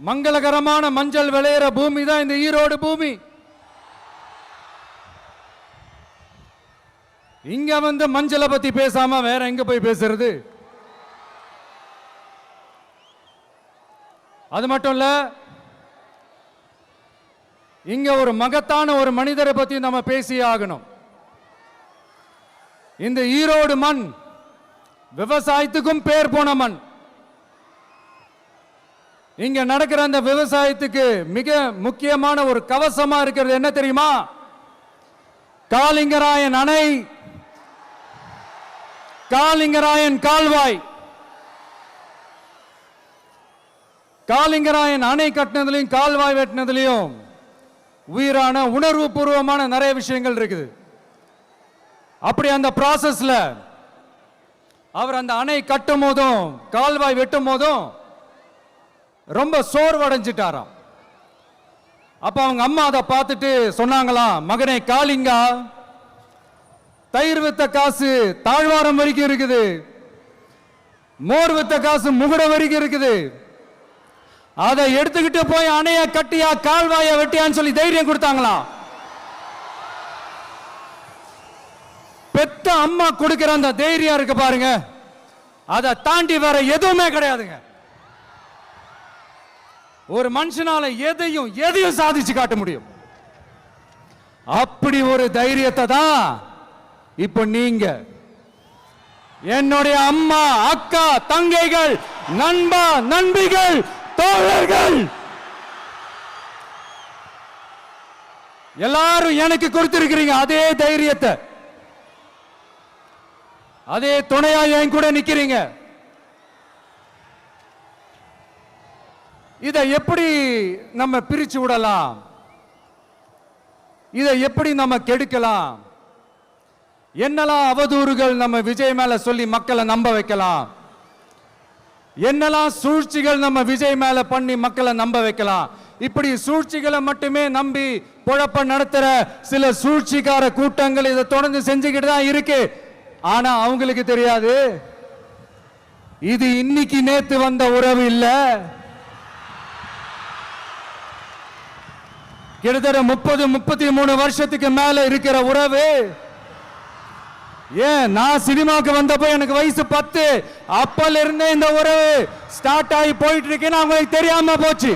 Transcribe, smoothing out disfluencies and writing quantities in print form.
மங்களகரமான மஞ்சள் விளையிற பூமி தான் இந்த ஈரோடு பூமி. இங்க வந்து மஞ்சளை பத்தி பேசாம வேற எங்க போய் பேசுறது? அது மட்டும் இல்ல, இங்க ஒரு மகத்தான ஒரு மனிதரை பத்தி நம்ம பேசியே ஆகணும். இந்த ஈரோடு மண் விவசாயத்துக்கும் பேர் போன மண். இங்க நடக்கிற அந்த விவசாயத்துக்கு மிக முக்கியமான ஒரு கவசமா இருக்கிறது என்ன தெரியுமா? காலிங்கராயன் அணை, காலிங்கராயன் கால்வாய். காலிங்கராயன் அணை கட்டினதுலையும் கால்வாய் வெட்டினதுலையும் உயிரான உணர்வு பூர்வமான நிறைய விஷயங்கள் இருக்குது. அப்படி அந்த ப்ராசஸ்ல அவர் அந்த அணை கட்டும் போதும் கால்வாய் வெட்டும் போதும் ரொம்ப சோர்வடைஞ்சிட்டாராம். அப்ப அவங்க அம்மா அதை பார்த்துட்டு சொன்னாங்களாம், மகனே காளிங்கா, தயிர் வித்த காசு தாழ்வாரம் வரைக்கும் இருக்குது, மோர் வித்த காசு முகுட வரைக்கும் இருக்குது, அதை எடுத்துக்கிட்டு போய் அணைய கட்டியா கால்வாய வெட்டியான்னு சொல்லி தைரியம் கொடுத்தாங்களாம். பெத்த அம்மா கொடுக்கிற அந்த தைரியம் இருக்கு பாருங்க, அதை தாண்டி வேற எதுவுமே கிடையாதுங்க. ஒரு மனுஷனால எதையும் சாதிச்சு காட்ட முடியும். அப்படி ஒரு தைரியத்தை தான் இப்ப நீங்க, என்னுடைய அம்மா, அக்கா, தங்கைகள், நண்பா, நண்பிகள், தோழர்கள் எல்லாரும் எனக்கு கொடுத்திருக்கிறீங்க. அதே தைரியத்தை, அதே துணையா என் கூட நிக்கிறீங்க. இதை எப்படி நம்ம பிரிச்சு விடலாம்? இதை எப்படி நம்ம கெடுக்கலாம்? என்னெல்லாம் அவதூறுகள் நம்ம விஜய் மேல சொல்லி மக்களை நம்ப வைக்கலாம்? என்னெல்லாம் சூழ்ச்சிகள் நம்ம விஜய் மேல பண்ணி மக்களை நம்ப வைக்கலாம்? இப்படி சூழ்ச்சிகளை மட்டுமே நம்பி பொழப்ப நடத்துற சில சூழ்ச்சிக்கார கூட்டங்கள் இதை தொடர்ந்து செஞ்சுக்கிட்டு தான் இருக்கு. ஆனா அவங்களுக்கு தெரியாது, இது இன்னைக்கு நேத்து வந்த உறவு இல்ல. கிட்டத்தட்ட 30-33 வருஷத்துக்கு மேல இருக்கிற உறவு. ஏன், நான் சினிமாவுக்கு வந்தப்போ எனக்கு வயசு 10. அப்பல இருந்தே இந்த உறவு ஸ்டார்ட் ஆகி போயிட்டு இருக்குன்னு அவங்களுக்கு தெரியாம போச்சு.